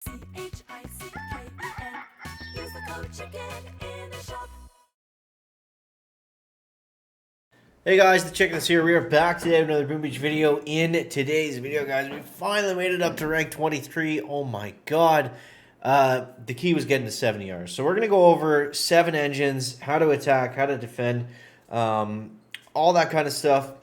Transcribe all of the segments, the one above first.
Use the code CHICKEN in the shop. Hey guys, the Chickens here. We are back today with another Boom Beach video. In today's video, guys, we finally made it up to rank 23. Oh my god. The key was getting to 70 Rs. So we're going to go over 7 engines, how to attack, how to defend, all that kind of stuff.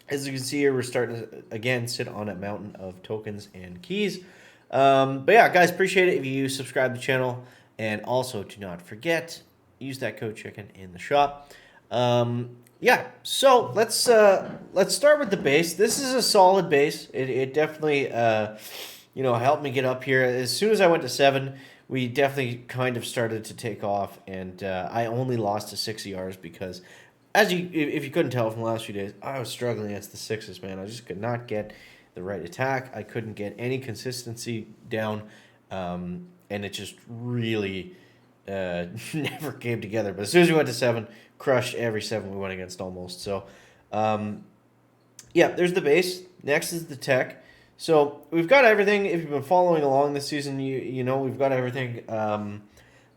As you can see here, we're starting to, again, sit on a mountain of tokens and keys. But yeah, guys, appreciate it if you subscribe to the channel. And also, do not forget, use that code CHICKEN in the shop. Yeah, so let's start with the base. This is a solid base. It definitely helped me get up here. As soon as I went to 7, we definitely kind of started to take off, and I only lost to 6 ERs because, if you couldn't tell from the last few days, I was struggling against the 6s, man. I just could not get the right attack. I couldn't get any consistency down, and it just really never came together. But as soon as we went to 7, crushed every 7 we went against almost. So, yeah, there's the base. Next is the tech. So we've got everything. If you've been following along this season, you know we've got everything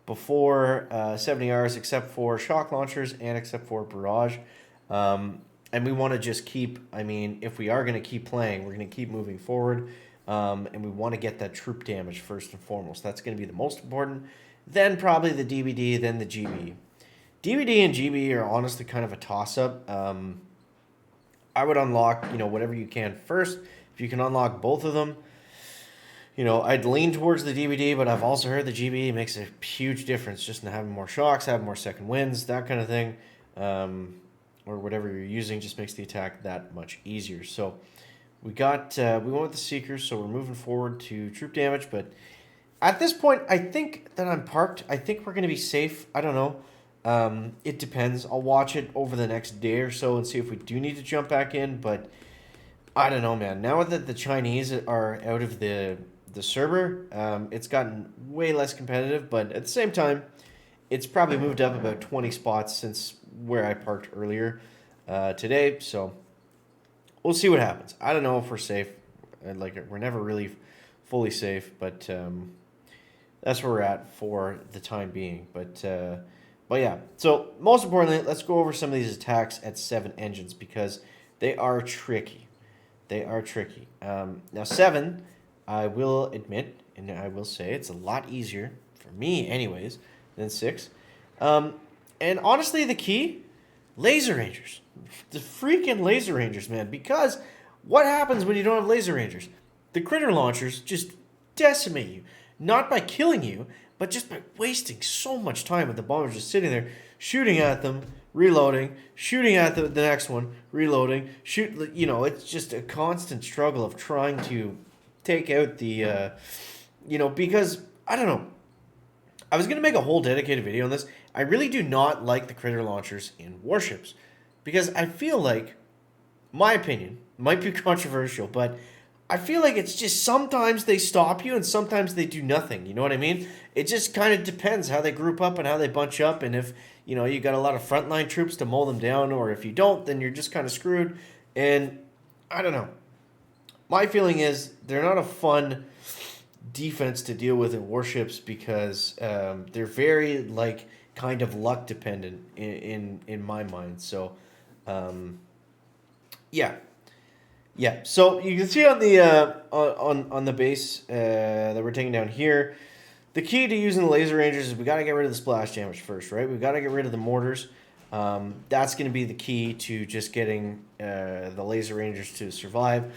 before 70 Rs except for shock launchers and except for barrage. And we want to just keep, if we are going to keep playing, we're going to keep moving forward. And we want to get that troop damage first and foremost. That's going to be the most important. Then probably the DVD, then the GB. DVD and GB are honestly kind of a toss-up. I would unlock, whatever you can first. If you can unlock both of them, I'd lean towards the DVD, but I've also heard the GB makes a huge difference just in having more shocks, having more second wins, that kind of thing. Or whatever you're using just makes the attack that much easier. So we went with the Seekers, so we're moving forward to troop damage, but at this point, I think that I'm parked. I think we're going to be safe. I don't know. It depends. I'll watch it over the next day or so and see if we do need to jump back in, but I don't know, man. Now that the Chinese are out of the server, it's gotten way less competitive, but at the same time, it's probably moved up about 20 spots since where I parked earlier today, so we'll see what happens. I don't know if we're safe. We're never really fully safe, but that's where we're at for the time being. But yeah, so most importantly, let's go over some of these attacks at 7 engines because they are tricky. They are tricky. Now 7, I will admit, and I will say it's a lot easier, for me anyways, than 6. And honestly, the key, laser rangers. The freaking laser rangers, man. Because what happens when you don't have laser rangers? The critter launchers just decimate you. Not by killing you, but just by wasting so much time with the bombers just sitting there, shooting at them, reloading, shooting at the next one, reloading, it's just a constant struggle of trying to take out the, because, I don't know. I was going to make a whole dedicated video on this. I really do not like the critter launchers in warships because I feel like, my opinion, might be controversial, but I feel like it's just sometimes they stop you and sometimes they do nothing. You know what I mean? It just kind of depends how they group up and how they bunch up, and if, you got a lot of frontline troops to mow them down, or if you don't, then you're just kind of screwed. And I don't know. My feeling is they're not a fun defense to deal with in warships because they're very kind of luck dependent in my mind. So yeah. So you can see on the on the base that we're taking down here, the key to using the laser rangers is we got to get rid of the splash damage first, right? We got to get rid of the mortars. That's going to be the key to just getting the laser rangers to survive.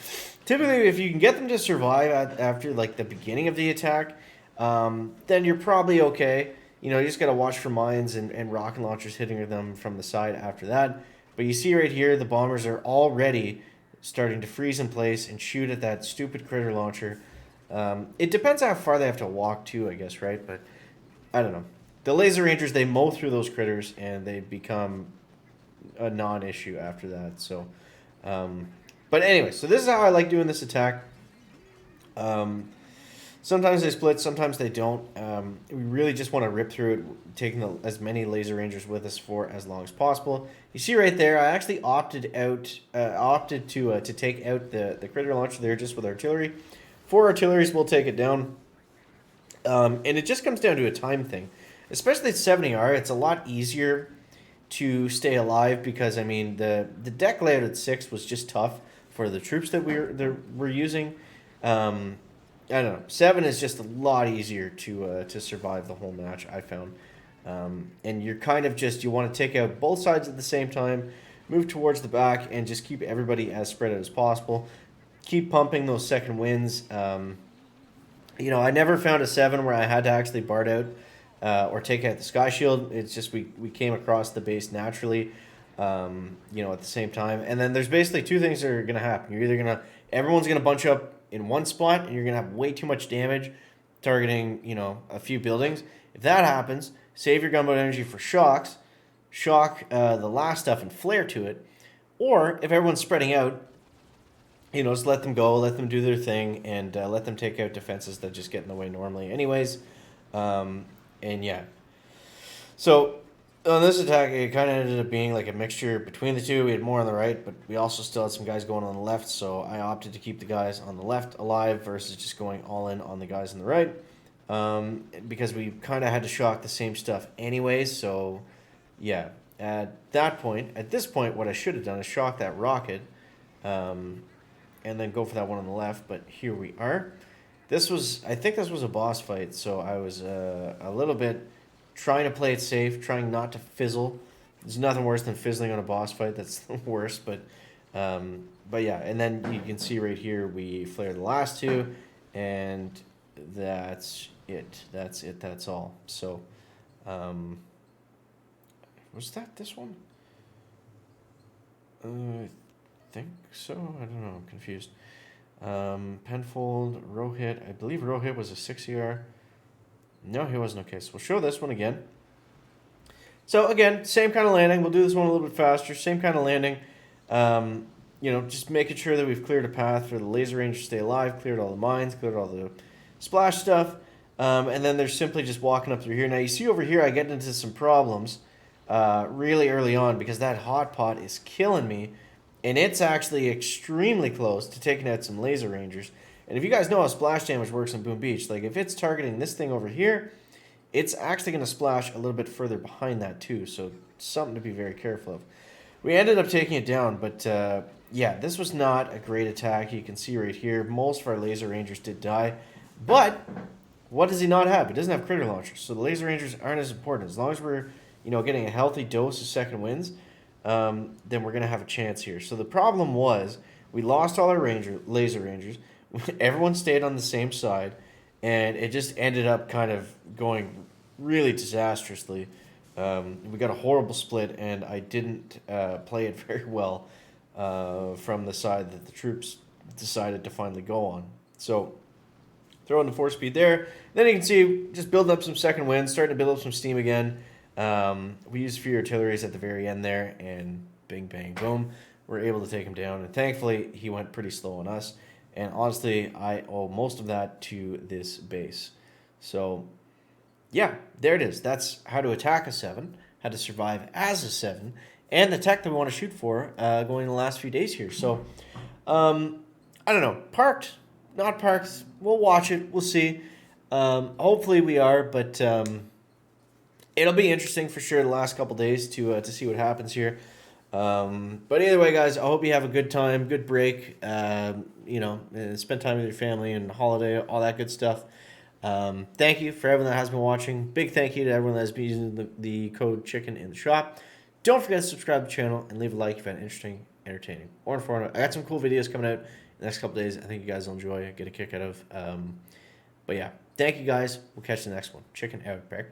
Typically, if you can get them to survive after the beginning of the attack, then you're probably okay. You just got to watch for mines and rocket launchers hitting them from the side after that. But you see right here, the bombers are already starting to freeze in place and shoot at that stupid critter launcher. It depends how far they have to walk to, I guess, right? But I don't know. The laser rangers, they mow through those critters and they become a non-issue after that. So, but anyway, so this is how I like doing this attack. Sometimes they split, sometimes they don't. We really just want to rip through it, taking as many laser rangers with us for as long as possible. You see right there, I actually opted to take out the critter launcher there just with artillery. 4 artilleries will take it down. And it just comes down to a time thing. Especially at 70R, it's a lot easier to stay alive because, I mean, the deck layout at 6 was just tough for the troops that we're using. I don't know. 7 is just a lot easier to survive the whole match, I found. And you're kind of just, you want to take out both sides at the same time, move towards the back, and just keep everybody as spread out as possible. Keep pumping those second wins. I never found a 7 where I had to actually BART out or take out the Sky Shield. It's just we came across the base naturally, at the same time. And then there's basically two things that are going to happen. You're either everyone's going to bunch up in one spot, and you're going to have way too much damage targeting, a few buildings. If that happens, save your gunboat energy for shocks, shock the last stuff and flare to it. Or if everyone's spreading out, just let them go, let them do their thing, and let them take out defenses that just get in the way normally anyways. And yeah. So on this attack, it kind of ended up being like a mixture between the two. We had more on the right, but we also still had some guys going on the left, so I opted to keep the guys on the left alive versus just going all in on the guys on the right. Because we kind of had to shock the same stuff anyways, so yeah. At this point, what I should have done is shock that rocket, and then go for that one on the left, but here we are. I think this was a boss fight, so I was a little bit trying to play it safe, trying not to fizzle. There's nothing worse than fizzling on a boss fight. That's the worst, but yeah. And then you can see right here, we flared the last two, and that's it. That's all. So, was that this one? I think so. I don't know. I'm confused. Penfold, Rohit. I believe Rohit was a 6ER. No, he wasn't. Okay, so we'll show this one again. So again, same kind of landing. We'll do this one a little bit faster. Same kind of landing. Just making sure that we've cleared a path for the laser range to stay alive, cleared all the mines, cleared all the splash stuff. And then they're simply just walking up through here. Now you see over here I get into some problems really early on because that hot pot is killing me. And it's actually extremely close to taking out some laser rangers. And if you guys know how splash damage works in Boom Beach, like if it's targeting this thing over here, it's actually going to splash a little bit further behind that too. So something to be very careful of. We ended up taking it down, but yeah, this was not a great attack. You can see right here, most of our laser rangers did die. But what does he not have? He doesn't have critter launchers. So the laser rangers aren't as important. As long as we're getting a healthy dose of second wins, then we're going to have a chance here. So the problem was we lost all our laser rangers. Everyone stayed on the same side, and it just ended up kind of going really disastrously. We got a horrible split, and I didn't play it very well from the side that the troops decided to finally go on. So throw in the 4-speed there. Then you can see just building up some second wins, starting to build up some steam again. We used a few artilleries at the very end there, and bing, bang, boom. We're able to take him down, and thankfully he went pretty slow on us. And honestly, I owe most of that to this base. So, yeah, there it is. That's how to attack a 7, how to survive as a 7, and the tech that we want to shoot for going in the last few days here. So, I don't know. Parked, not parked. We'll watch it. We'll see. Hopefully we are, but it'll be interesting for sure the last couple days to see what happens here. But either way, guys, I hope you have a good time, good break, spend time with your family and holiday, all that good stuff. Thank you for everyone that has been watching. Big thank you to everyone that has been using the code CHICKEN in the shop. Don't forget to subscribe to the channel and leave a like if you found it interesting, entertaining, or informative. I got some cool videos coming out in the next couple days. I think you guys will enjoy, get a kick out of. But yeah, thank you guys. We'll catch you in the next one. Chicken out. Back.